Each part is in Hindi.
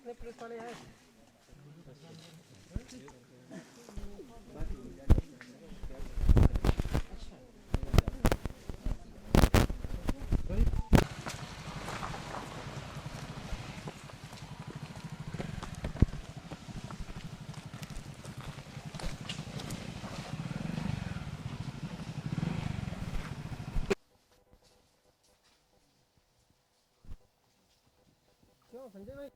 कितने पुलिस वाले आए? क्यों संजय भाई?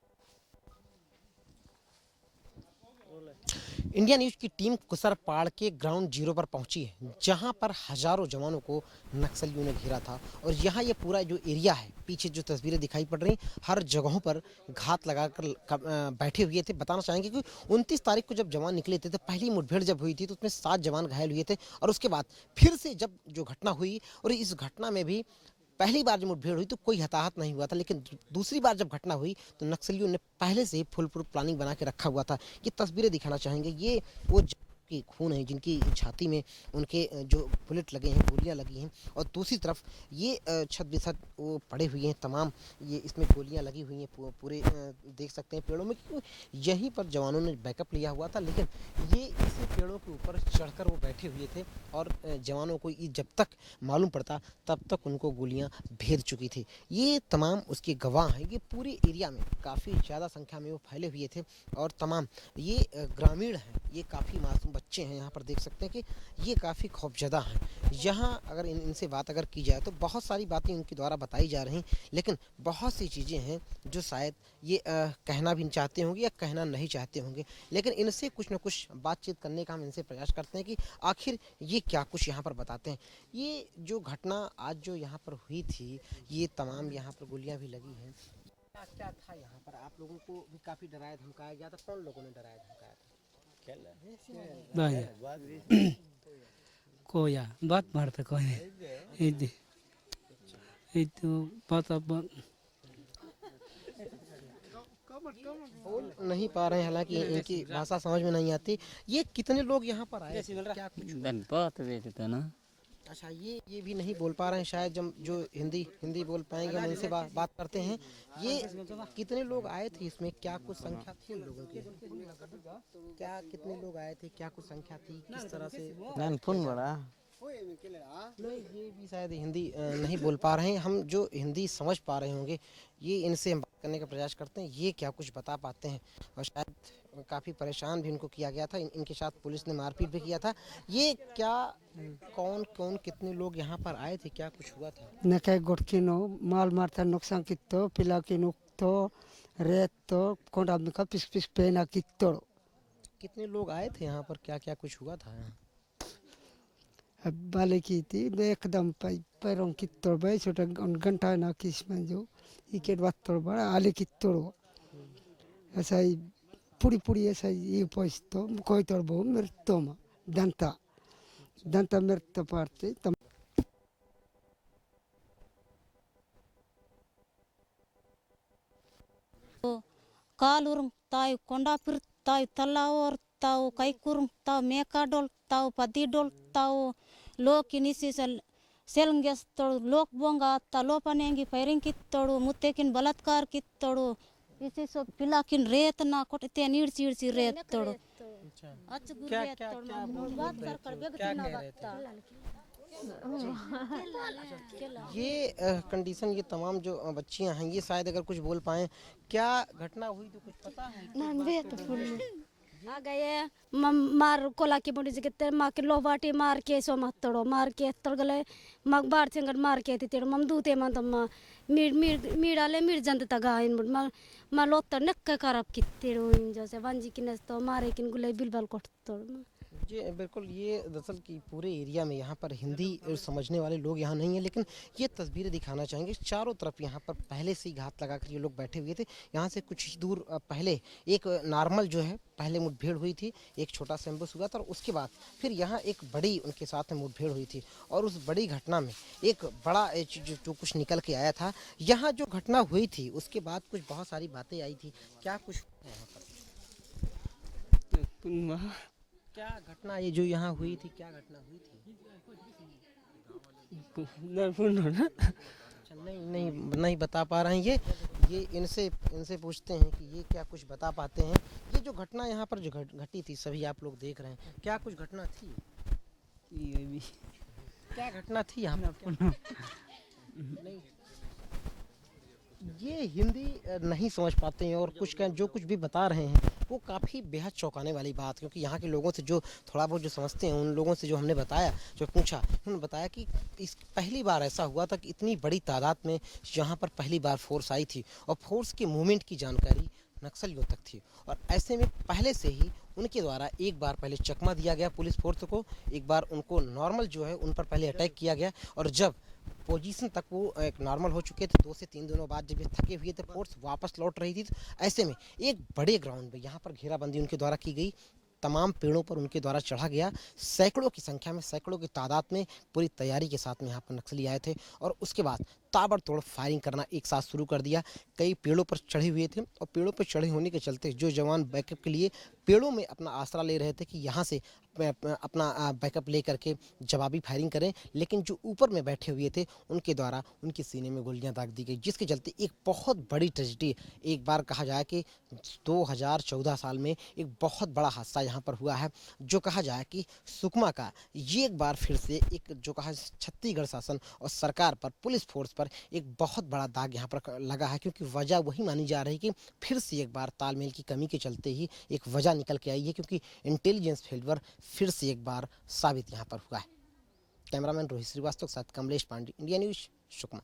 इंडिया न्यूज की टीम कुसरपाड़ के ग्राउंड जीरो पर पहुंची है, जहां पर हजारों जवानों को नक्सलियों ने घेरा था। और यहां ये पूरा जो एरिया है, पीछे जो तस्वीरें दिखाई पड़ रही, हर जगहों पर घात लगाकर बैठे हुए थे। बताना चाहेंगे कि 29 तारीख को जब जवान निकले थे तो पहली मुठभेड़ जब हुई थी तो उसमें 7 जवान घायल हुए थे। और उसके बाद फिर से जब जो घटना हुई, और इस घटना में भी पहली बार जब मुठभेड़ हुई तो कोई हताहत नहीं हुआ था, लेकिन दूसरी बार जब घटना हुई तो नक्सलियों ने पहले से ही फुल प्रूफ प्लानिंग बना के रखा हुआ था। ये तस्वीरें दिखाना चाहेंगे, ये वो की खून है जिनकी छाती में उनके जो बुलेट लगे हैं, गोलियां लगी हैं। और दूसरी तरफ ये छत बिछत वो पड़े हुए हैं तमाम, ये इसमें गोलियां लगी हुई हैं पूरे देख सकते हैं पेड़ों में। यहीं पर जवानों ने बैकअप लिया हुआ था, लेकिन ये इसी पेड़ों के ऊपर चढ़कर वो बैठे हुए थे। और जवानों को जब तक मालूम पड़ता तब तक उनको गोलियां भेद चुकी थी। ये तमाम उसके गवाह हैं। ये पूरे एरिया में काफ़ी ज़्यादा संख्या में वो फैले हुए थे। और तमाम ये ग्रामीण हैं, ये काफ़ी मासूम बच्चे हैं। यहाँ पर देख सकते हैं कि ये काफ़ी खौफजदा हैं। यहाँ अगर इनसे बात अगर की जाए तो बहुत सारी बातें उनके द्वारा बताई जा रही, लेकिन बहुत सी चीज़ें हैं जो शायद ये कहना भी चाहते होंगे या कहना नहीं चाहते होंगे। लेकिन इनसे कुछ न कुछ बातचीत करने का हम इनसे प्रयास करते हैं कि आखिर ये क्या कुछ यहाँ पर बताते हैं। ये जो घटना आज जो यहाँ पर हुई थी, ये तमाम यहाँ पर गोलियां भी लगी हैं। क्या क्या था यहाँ पर? आप लोगों को भी काफ़ी डराया धमकाया गया था। कौन लोगों ने डराया धमकाया था? कोया बात मारते कोई itu pata बोल नहीं पा रहे हैं, हालांकि इनकी भाषा समझ में नहीं आती। ये कितने लोग यहाँ पर आए? क्या कुछ हुआ? अच्छा, ये भी नहीं बोल पा रहे हैं। शायद जो हिंदी बोल पाएंगे हम उनसे बात करते हैं। ये कितने लोग आए थे? इसमें क्या कुछ संख्या थी उन लोगों की? क्या कितने लोग आए थे? क्या कुछ संख्या थी? किस तरह से? फोन बड़ा नहीं, ये भी शायद हिंदी नहीं बोल पा रहे हैं। हम जो हिंदी समझ पा रहे होंगे, ये इनसे हम बात करने का प्रयास करते हैं, ये क्या कुछ बता पाते हैं। और शायद काफ़ी परेशान भी इनको किया गया था। इनके साथ पुलिस ने मारपीट भी किया था। ये क्या कौन कौन कितने लोग यहाँ पर आए थे? क्या कुछ हुआ था? nakai gorkino mal marta noksan kitto pilakino to reto konda mika pis pis pena kitto कितने लोग आए थे यहाँ पर? क्या क्या कुछ हुआ था? bale kiti एकदम पैरों kitto bai छोटा घंटा ना किसमें जो इकेट वात्तर बड़ा आले kitto ऐसा ही पूरी पूरी ऐसा ही पोइस्तो कोई तोड़ बहु मृत्युमा दंता मृत्यु पार्टी ಕಾಲೂರು ತಾವು ಕೊಂಡಾಪುರ ತಾವು ತಲ್ಲಾವರ್ ತಾವು ಕೈಕೂರು ತಾವು ಮೇಕಾಡೋಲ್ ತಾವು ಪದಿಡೋಲ್ ತಾವು ಲೋಕ್ ಇನಿಸಿಸಲ್ ಸೆಲ್ಗೆಸ್ತೋಡು ಲೋಕ್ ಬೊಂಗ ತ ಲೋಪನೆಂಗಿ ಫೈರಿಂಗ್ ಕಿತ್ತೋಡು ಮುತ್ತೆಕಿನ್ ಬಲಾತ್ಕಾರ ಕಿತ್ತೋಡು इसी सब पिलाकिन रेत ना कोटते नीड़सी ईड़सी रेत तोड़ो अच्छा क्या क्या क्या बात कर कर बेग ना बात ये कंडीशन, ये तमाम जो बच्चियां हैं, ये शायद अगर कुछ बोल पाएं। क्या घटना हुई तो कुछ पता है? आ गए मार कोला की बड़ी जगह माँ के लोबाटी मार के सो मत तोड़ो मार के तोड़ गले मग बार चंगड़ मार के थी तेरे मम दूते मत अम्मा मीडाले मीड जंत तगा इन माँ लोग तो नक्क करब कितने रोइन जैसे वंजी की नस्तो मारे किन गुले बिलबल कोट तोड़ जी बिल्कुल। ये दरअसल कि पूरे एरिया में यहाँ पर हिंदी समझने वाले लोग यहाँ नहीं हैं, लेकिन ये तस्वीरें दिखाना चाहेंगे। चारों तरफ यहाँ पर पहले से ही घात लगाकर ये लोग बैठे हुए थे। यहाँ से कुछ ही दूर पहले एक नॉर्मल जो है पहले मुठभेड़ हुई थी, एक छोटा सा एम्बुश हुआ था। और उसके बाद फिर यहाँ एक बड़ी उनके साथ में मुठभेड़ हुई थी। और उस बड़ी घटना में एक बड़ा जो कुछ निकल के आया था। यहाँ जो घटना हुई थी उसके बाद कुछ बहुत सारी बातें आई थी। क्या कुछ यहाँ पर? क्या घटना ये जो यहाँ हुई थी, क्या घटना हुई थी? अच्छा, नहीं बता पा रहे हैं। ये ये इनसे इनसे पूछते हैं कि ये क्या कुछ बता पाते हैं। ये जो घटना यहाँ पर जो घटी थी, सभी आप लोग देख रहे हैं, क्या कुछ घटना थी? ये भी क्या घटना थी यहाँ पर? नहीं, ये हिंदी नहीं समझ पाते हैं और कुछ जो कुछ भी बता रहे हैं वो काफ़ी बेहद चौंकाने वाली बात, क्योंकि यहाँ के लोगों से जो थोड़ा बहुत जो समझते हैं, उन लोगों से जो हमने बताया, जो पूछा, उन्होंने बताया कि इस पहली बार ऐसा हुआ था कि इतनी बड़ी तादाद में यहाँ पर पहली बार फोर्स आई थी और फोर्स की मूवमेंट की जानकारी नक्सलियों तक थी। और ऐसे में पहले से ही उनके द्वारा एक बार पहले चकमा दिया गया पुलिस फोर्स को, एक बार उनको नॉर्मल जो है उन पर पहले अटैक किया गया, और जब पोजीशन तक वो एक नॉर्मल हो चुके थे, 2 से 3 दिनों बाद जब ये थके हुए थे, फोर्स वापस लौट रही थी, तो ऐसे में एक बड़े ग्राउंड में यहाँ पर घेराबंदी उनके द्वारा की गई, तमाम पेड़ों पर उनके द्वारा चढ़ा गया, सैकड़ों की संख्या में, सैकड़ों की तादाद में पूरी तैयारी के साथ में यहाँ पर नक्सली आए थे और उसके बाद ताबड़तोड़ फायरिंग करना एक साथ शुरू कर दिया। कई पेड़ों पर चढ़े हुए थे और पेड़ों पर चढ़े होने के चलते जो जवान बैकअप के लिए पेड़ों में अपना आसरा ले रहे थे कि यहाँ से अपना बैकअप ले करके जवाबी फायरिंग करें, लेकिन जो ऊपर में बैठे हुए थे उनके द्वारा उनके सीने में गोलियां दाग दी गई, जिसके चलते एक बहुत बड़ी ट्रेजेडी, एक बार कहा जाए कि 2014 साल में एक बहुत बड़ा हादसा यहाँ पर हुआ है, जो कहा जाए कि सुकमा का ये एक बार फिर से एक जो कहा छत्तीसगढ़ शासन और सरकार पर, पुलिस फोर्स पर एक बहुत बड़ा दाग यहाँ पर लगा है, क्योंकि वजह वही मानी जा रही कि फिर से एक बार तालमेल की कमी के चलते ही एक वजह निकल के आई है, क्योंकि इंटेलिजेंस फेल्यूर फिर से एक बार साबित यहाँ पर हुआ है। कैमरामैन रोहित श्रीवास्तव के साथ कमलेश पांडे, इंडिया न्यूज, सुकमा।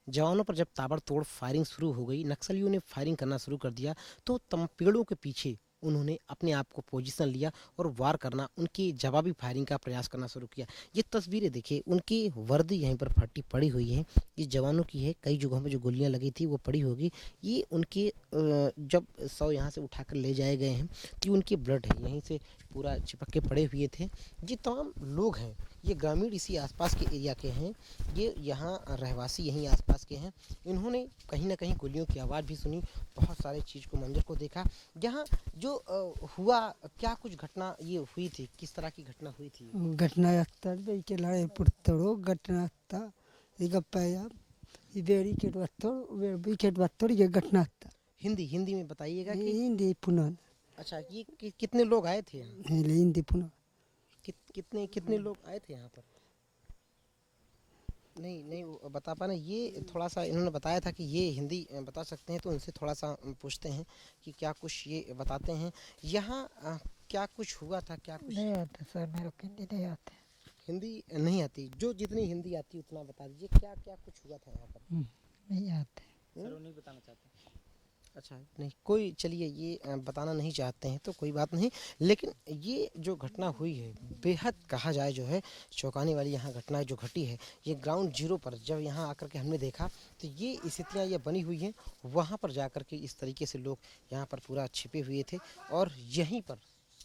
जवानों पर जब ताबड़तोड़ फायरिंग शुरू हो गई, नक्सलियों ने फायरिंग करना शुरू कर दिया, तो पेड़ों के पीछे उन्होंने अपने आप को पोजीशन लिया और वार करना, उनकी जवाबी फायरिंग का प्रयास करना शुरू किया। ये तस्वीरें देखिए, उनकी वर्दी यहीं पर फटी पड़ी हुई है, ये जवानों की है, कई जगहों में जो गोलियां लगी थी वो पड़ी होगी। ये उनके जब 100 यहाँ से उठाकर ले जाए गए हैं कि उनके ब्लड है यहीं से पूरा चिपक के पड़े हुए थे। ये तमाम लोग हैं, ये ग्रामीण इसी आसपास के एरिया के हैं, ये यहाँ रहवासी यहीं आसपास के हैं। इन्होंने कहीं ना कहीं गोलियों की आवाज़ भी सुनी, बहुत सारे चीज़ को, मंजर को देखा। यहाँ जो हुआ, क्या कुछ घटना ये हुई थी, किस तरह की घटना हुई थी? घटना ಆಗ್ತಾ के लाए पुरतड़ो घटना ಆಗ್ತಾ ಈಗ ಪಯ इबेरी के वत्तोड़ विकेट वत्तोड़ ये घटना ಆಗ್ತಾ हिंदी में बताइएगा कि हिंदी पुनः अच्छा ये कितने लोग आए थे यहाँ? हिंदी पुनः कितने लोग आए थे यहाँ पर? नहीं वो बता पाना। ये थोड़ा सा इन्होंने बताया था कि ये हिंदी बता सकते हैं, तो उनसे थोड़ा सा पूछते हैं कि क्या कुछ ये बताते हैं। यहाँ क्या कुछ हुआ था, क्या कुछ? नहीं आता सर, मेरे को हिंदी नहीं आती। हिंदी नहीं आती? जो जितनी हिंदी आती उतना बता दीजिए, क्या क्या कुछ हुआ था यहाँ पर? नहीं आते सर, वो नहीं बताना चाहते। अच्छा, नहीं कोई, चलिए ये बताना नहीं चाहते हैं तो कोई बात नहीं, लेकिन ये जो घटना हुई है बेहद कहा जाए जो है चौंकाने वाली यहाँ घटना जो घटी है। ये ग्राउंड जीरो पर जब यहाँ आकर के हमने देखा तो ये स्थितियाँ ये बनी हुई हैं, वहाँ पर जाकर के इस तरीके से लोग यहाँ पर पूरा छिपे हुए थे और यहीं पर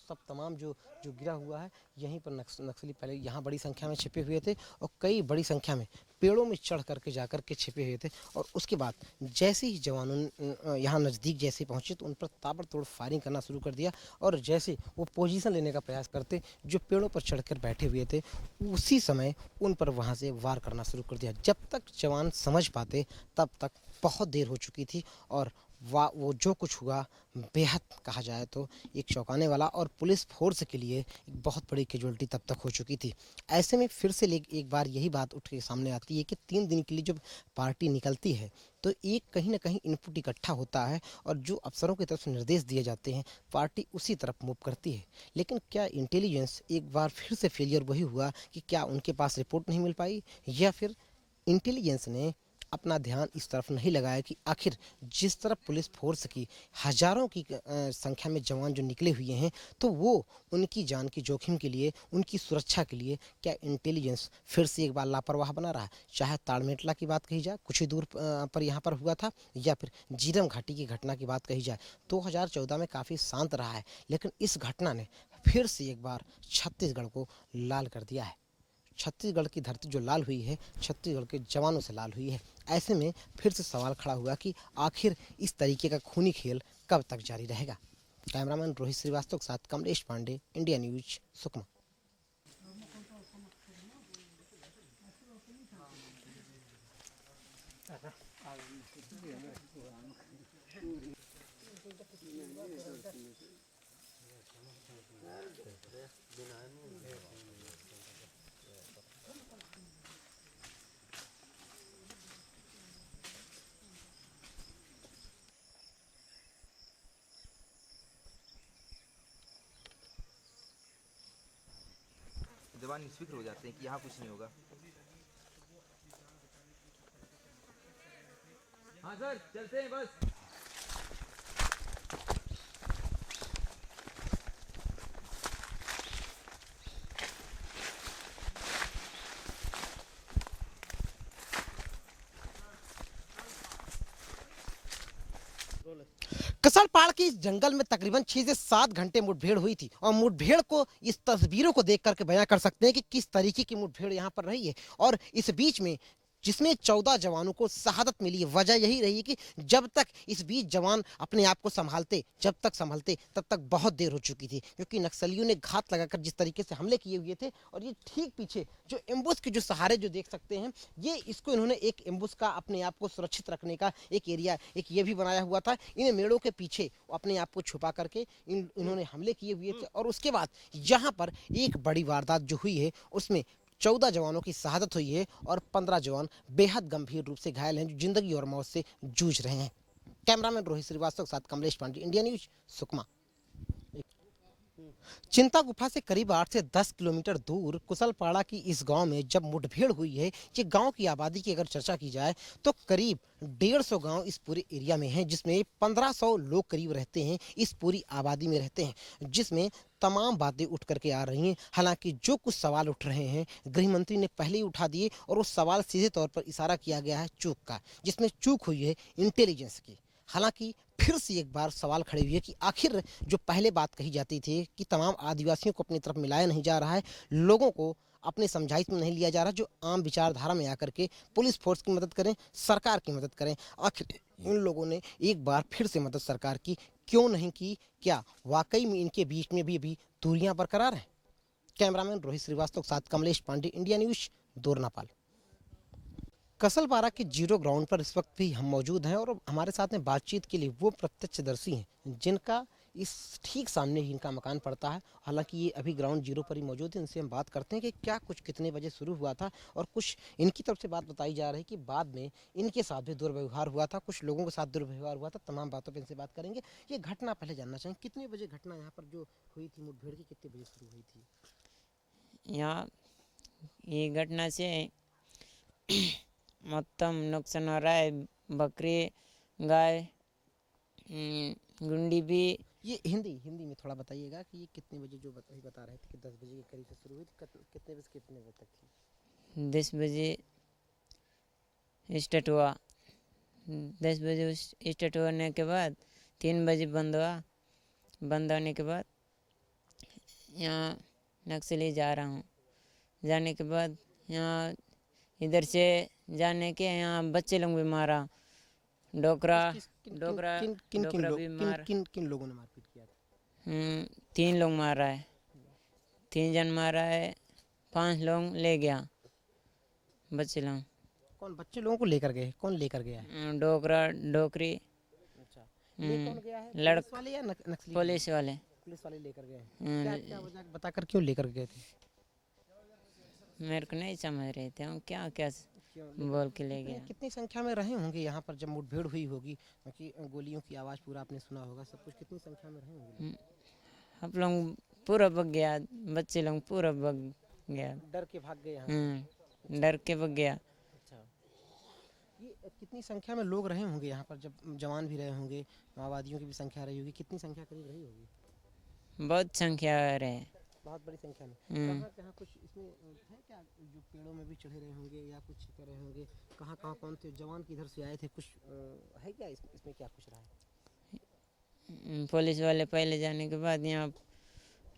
सब तमाम जो गिरा हुआ है, यहीं पर नक्सली पहले यहाँ बड़ी संख्या में छिपे हुए थे और कई बड़ी संख्या में पेड़ों में चढ़ करके जाकर के छिपे हुए थे। और उसके बाद जैसे ही जवानों यहाँ नज़दीक जैसे पहुँचे तो उन पर ताबड़तोड़ फायरिंग करना शुरू कर दिया और जैसे वो पोजीशन लेने का प्रयास करते, जो पेड़ों पर चढ़कर बैठे हुए थे, उसी समय उन पर वहाँ से वार करना शुरू कर दिया। जब तक जवान समझ पाते तब तक बहुत देर हो चुकी थी और वो जो कुछ हुआ बेहद कहा जाए तो एक चौंकाने वाला और पुलिस फोर्स के लिए एक बहुत बड़ी कैजुअल्टी तब तक हो चुकी थी। ऐसे में फिर से एक बार यही बात उठ के सामने आती है कि 3 दिन के लिए जब पार्टी निकलती है तो एक कहीं ना कहीं इनपुट इकट्ठा होता है और जो अफसरों की तरफ से निर्देश दिए जाते हैं पार्टी उसी तरफ मूव करती है। लेकिन क्या इंटेलिजेंस एक बार फिर से फेलियर वही हुआ कि क्या उनके पास रिपोर्ट नहीं मिल पाई या फिर इंटेलिजेंस ने अपना ध्यान इस तरफ नहीं लगाया कि आखिर जिस तरफ पुलिस फोर्स की हज़ारों की संख्या में जवान जो निकले हुए हैं तो वो उनकी जान की जोखिम के लिए, उनकी सुरक्षा के लिए क्या इंटेलिजेंस फिर से एक बार लापरवाह बना रहा है। चाहे ताड़मेटला की बात कही जाए, कुछ ही दूर पर यहाँ पर हुआ था, या फिर जीरम घाटी की घटना की बात कही जाए, 2014 में काफ़ी शांत रहा है, लेकिन इस घटना ने फिर से एक बार छत्तीसगढ़ को लाल कर दिया है। छत्तीसगढ़ की धरती जो लाल हुई है, छत्तीसगढ़ के जवानों से लाल हुई है। ऐसे में फिर से सवाल खड़ा हुआ कि आखिर इस तरीके का खूनी खेल कब तक जारी रहेगा। कैमरामैन रोहित श्रीवास्तव के साथ कमलेश पांडे, इंडिया न्यूज, सुकमा। जवान निष्फिक्र हो जाते हैं कि यहाँ कुछ नहीं होगा। हाँ सर, चलते हैं बस। कसलपाड़ के इस जंगल में तकरीबन 6 से 7 घंटे मुठभेड़ हुई थी और मुठभेड़ को इस तस्वीरों को देख करके बयां कर सकते हैं कि किस तरीके की मुठभेड़ यहां पर रही है। और इस बीच में जिसमें 14 जवानों को शहादत मिली है, वजह यही रही कि जब तक इस बीच जवान अपने आप को संभालते, जब तक संभलते, तब तक बहुत देर हो चुकी थी, क्योंकि नक्सलियों ने घात लगाकर जिस तरीके से हमले किए हुए थे। और ये ठीक पीछे जो एम्बुश के जो सहारे जो देख सकते हैं, ये इसको इन्होंने एक एम्बुश का अपने आप को सुरक्षित रखने का एक एरिया, एक ये भी बनाया हुआ था। इन मेड़ों के पीछे अपने आप को छुपा करके इन्होंने हमले किए हुए थे। और उसके बाद यहाँ पर एक बड़ी वारदात जो हुई है, उसमें 14 जवानों की शहादत हुई है और 15 जवान बेहद गंभीर रूप से घायल हैं, जो जिंदगी और मौत से जूझ रहे हैं। कैमरामैन रोहित श्रीवास्तव के साथ कमलेश पांडे, इंडिया न्यूज, सुकमा। चिंता गुफा से करीब 8 से 10 किलोमीटर दूर कुशलपाड़ा की इस गांव में जब मुठभेड़ हुई है, ये गांव की आबादी की अगर चर्चा की जाए तो करीब 150 गांव इस पूरे एरिया में हैं, जिसमें 1500 लोग करीब रहते हैं, इस पूरी आबादी में रहते हैं, जिसमें तमाम बातें उठ करके आ रही हैं। हालांकि जो कुछ सवाल उठ रहे हैं, गृह मंत्री ने पहले ही उठा दिए और उस सवाल सीधे तौर पर इशारा किया गया है चूक का, जिसमें चूक हुई है इंटेलिजेंस की। हालांकि फिर से एक बार सवाल खड़े हुए कि आखिर जो पहले बात कही जाती थी कि तमाम आदिवासियों को अपनी तरफ मिलाया नहीं जा रहा है, लोगों को अपने समझाइश में नहीं लिया जा रहा, जो आम विचारधारा में आकर के पुलिस फोर्स की मदद करें, सरकार की मदद करें, आखिर इन लोगों ने एक बार फिर से मदद सरकार की क्यों नहीं की? क्या वाकई में इनके बीच में भी अभी दूरियां बरकरार हैं? कैमरामैन रोहित श्रीवास्तव के साथ कमलेश पांडे, इंडिया न्यूज, दोरनापाल। कसलपाड़ा के जीरो ग्राउंड पर इस वक्त भी हम मौजूद हैं और हमारे साथ में बातचीत के लिए वो प्रत्यक्षदर्शी हैं जिनका इस ठीक सामने ही इनका मकान पड़ता है। हालांकि ये अभी ग्राउंड जीरो पर ही मौजूद है। इनसे हम बात करते हैं कि क्या कुछ कितने बजे शुरू हुआ था और कुछ इनकी तरफ से बात बताई जा रही है कि बाद में इनके साथ भी दुर्व्यवहार हुआ था, कुछ लोगों के साथ दुर्व्यवहार हुआ था। तमाम बातों पर इनसे बात करेंगे। ये घटना पहले जानना चाहें, कितने बजे घटना यहाँ पर जो हुई थी मुठभेड़ की, कितने बजे शुरू हुई थी? यहाँ ये घटना से మొత్తం नुकसान हो रहा है। बकरी, गाय, गुंडी भी। ये हिंदी में थोड़ा बताइएगा कि ये कितने बजे जो बता रहे थे कि 10 बजे के करीब से शुरू हुई थी, कितने बजे कितने बजे तक थी? 10 बजे स्टार्ट हुआ। 10 बजे स्टार्ट होने के बाद 3 बजे बंद हुआ। बंद होने के बाद यहाँ नक्सली जा रहा हूँ। जाने के बाद यहाँ इधर से जाने के यहाँ बच्चे लोग भी मारा। डोकरा भी मार। किन लोगों ने मारपीट किया था? 3 लोग मारा है। 3 जन मारा है। 5 लोग ले गया बच्चे लोग। कौन बच्चे लोगों को लेकर गए? कौन लेकर गया है? डोकरा, डोकरी। अच्छा, ले कौन गया है? लड़क पुलिस वाले या नक्सली? पुलिस वाले। पुलिस वाले लेकर गए हैं। क्या वजह बताकर क्यों लेकर गए थे? मेरे को नहीं समझ रहे थे हम क्या क्या बोल के ले गया। कितनी संख्या में रहे होंगे यहाँ पर जब मुठभेड़ हुई होगी? क्योंकि गोलियों की आवाज़ पूरा आपने सुना होगा, सब कुछ। कितनी संख्या में रहे होंगे? आप लोग पूरा भाग गया। बच्चे लोग पूरा भाग गया। डर के भाग गए यहाँ? डर के भाग गया। अच्छा, ये कितनी संख्या में लोग रहे होंगे यहाँ पर? जब जवान भी रहे होंगे, माओवादियों की भी संख्या रही होगी, कितनी संख्या करीब रही होगी? बहुत संख्या रहे। बहुत बड़ी संख्या में। कहाँ कहाँ कुछ इसमें है क्या, जो पेड़ों में भी चढ़े रहे होंगे या कुछ कर रहे होंगे? कहाँ कहाँ कौन थे जवान किधर से आए थे? कुछ है क्या इसमें क्या कुछ रहा है? पुलिस वाले पहले जाने के बाद यहाँ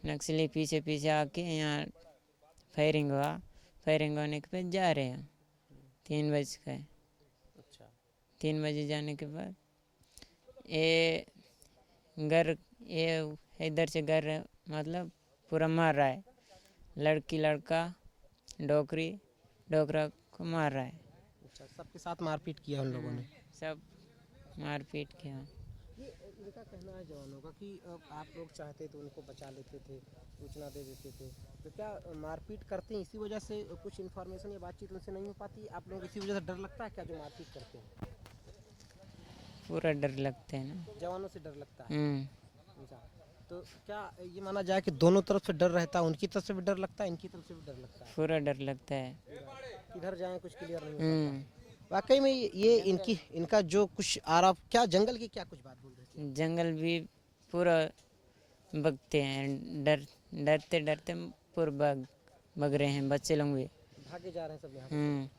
नक्सली पीछे पीछे आके यहाँ फायरिंग हुआ। फायरिंग होने के बाद जा रहे हैं 3 बजे का। अच्छा, 3 बजे जाने के बाद ये घर ये इधर से घर मतलब पूरा मार रहा है, लड़की लड़का डोकरा को मार रहा है, अच्छा, सबके साथ मारपीट किया उन लोगों ने। सब मारपीट किया। ये इनका कहना है जवानों का कि आप लोग चाहते तो उनको बचा लेते थे, सूचना दे देते थे, तो क्या मारपीट करते हैं इसी वजह से कुछ इन्फॉर्मेशन या बातचीत उनसे नहीं हो पाती? आप लोग इसी वजह से डर लगता है क्या जो मारपीट करते हैं? पूरा डर लगता है ना। जवानों से डर लगता है। हम्म, अच्छा, तो क्या ये माना जाए कि दोनों तरफ से डर रहता है, उनकी तरफ से भी डर लगता है, इनकी तरफ से भी डर लगता है? पूरा डर लगता है। किधर जाएं कुछ क्लियर नहीं होता। हम्म, वाकई में ये इनका जो कुछ आरोप, क्या जंगल की क्या कुछ बात बोल रहे थे? जंगल भी पूरा भगते हैं, डरते डरते पूरा भग रहे हैं, बच्चे लोग भी। भागे जा रहे हैं सब यहाँ से। हम्म,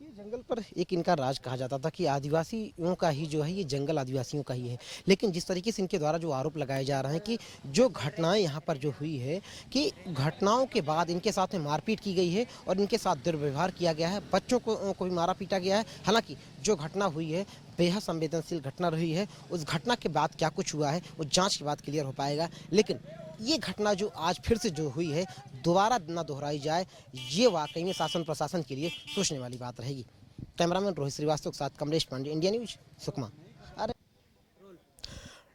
ये जंगल पर एक इनका राज कहा जाता था कि आदिवासियों का ही जो है ये जंगल आदिवासियों का ही है, लेकिन जिस तरीके से इनके द्वारा जो आरोप लगाए जा रहे हैं कि जो घटनाएं यहाँ पर जो हुई है कि घटनाओं के बाद इनके साथ में मारपीट की गई है और इनके साथ दुर्व्यवहार किया गया है, बच्चों को भी मारा पीटा गया है। हालांकि जो घटना हुई है बेहद संवेदनशील घटना रही है, उस घटना के बाद क्या कुछ हुआ है वो जाँच के बाद क्लियर हो पाएगा, लेकिन ये घटना जो आज फिर से जो हुई है दोबारा न दोहराई जाए, ये वाकई में शासन प्रशासन के लिए सोचने वाली बात रहेगी। कैमरामैन रोहित श्रीवास्तव के साथ कमलेश पांडे, इंडिया न्यूज, सुकमा। अरे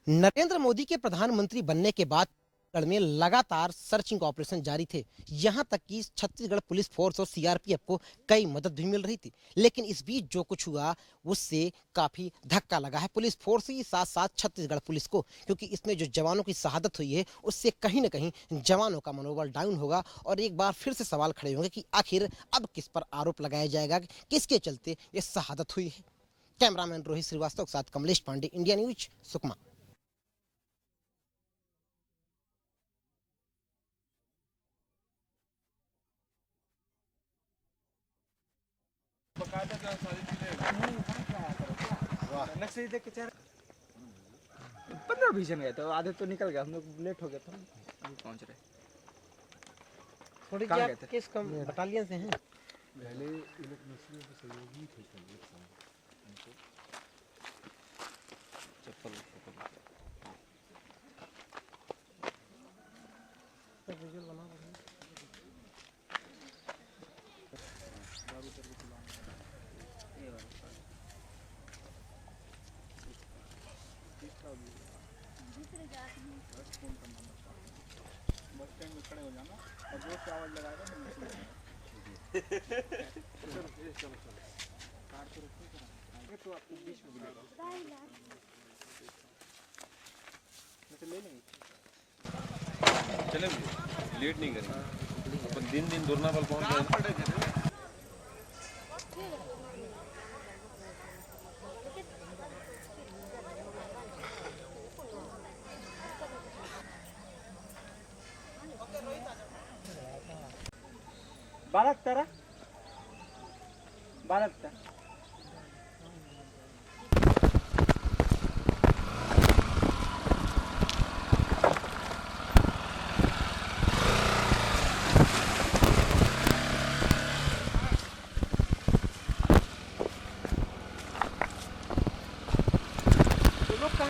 नरेंद्र मोदी के प्रधानमंत्री बनने के बाद छत्तीसगढ़ में लगातार सर्चिंग ऑपरेशन जारी थे, यहां तक कि छत्तीसगढ़ पुलिस फोर्स और सीआरपीएफ को कई मदद भी मिल रही थी, लेकिन इस बीच जो कुछ हुआ उससे काफी धक्का लगा है पुलिस फोर्स के साथ साथ छत्तीसगढ़ पुलिस को, क्योंकि इसमें जो जवानों की शहादत हुई है उससे कहीं न कहीं जवानों का मनोबल डाउन होगा और एक बार फिर से सवाल खड़े होंगे कि आखिर अब किस पर आरोप लगाया जाएगा, किसके चलते ये शहादत हुई है। कैमरामैन रोहित श्रीवास्तव के साथ कमलेश पांडे, इंडिया न्यूज, सुकमा। नक्सली देख के चेहरा 15-20 जन गए थे, आधे तो निकल गए, हम लोग लेट हो गए थे, अभी पहुंच रहे। थोड़ी कहाँ जी गए थे? किस बटालियन से हैं? पहले ये लोग नस्लियों के सहयोगी थे कल एक साथ। चप्पल चले लेट नहीं करेंगे अपन, दिन दुर्नापल पहुंच गए। बालक तारा